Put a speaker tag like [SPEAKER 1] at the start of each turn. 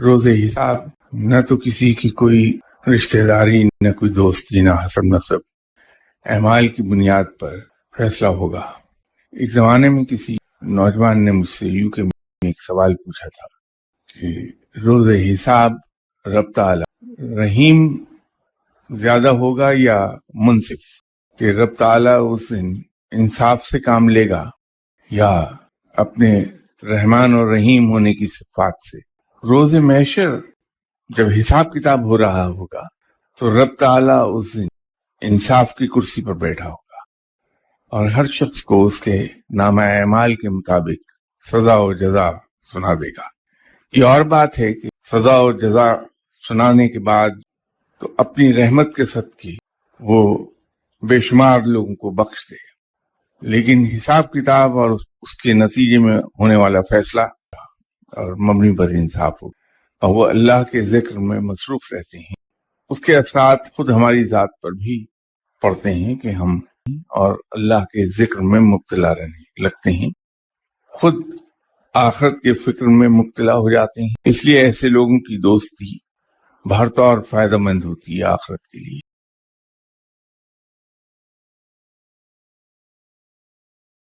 [SPEAKER 1] روز حساب نہ تو کسی کی کوئی رشتہ داری، نہ کوئی دوستی، نہ حسب نسب، اعمال کی بنیاد پر فیصلہ ہوگا۔ ایک زمانے میں کسی نوجوان نے مجھ سے یوں کہ ایک سوال پوچھا تھا کہ روز حساب رب تعالی رحیم زیادہ ہوگا یا منصف، کہ رب تعالی اس دن انصاف سے کام لے گا یا اپنے رحمان اور رحیم ہونے کی صفات سے۔ روز محشر جب حساب کتاب ہو رہا ہوگا تو رب تعالی اس دن انصاف کی کرسی پر بیٹھا ہوگا اور ہر شخص کو اس کے نامہ اعمال کے مطابق سزا و جزا سنا دے گا۔ یہ اور بات ہے کہ سزا و جزا سنانے کے بعد تو اپنی رحمت کے صدقے وہ بے شمار لوگوں کو بخش دے، لیکن حساب کتاب اور اس کے نتیجے میں ہونے والا فیصلہ اور مبنی پر انصاف ہوگا، اور وہ اللہ کے ذکر میں مصروف رہتے ہیں۔ اس کے اثرات خود ہماری ذات پر بھی پڑتے ہیں کہ ہم اور اللہ کے ذکر میں مبتلا رہنے لگتے ہیں، خود آخرت کے فکر میں مبتلا ہو جاتے ہیں۔ اس لیے ایسے لوگوں کی دوستی بھر طور فائدہ مند ہوتی ہے آخرت کے لیے۔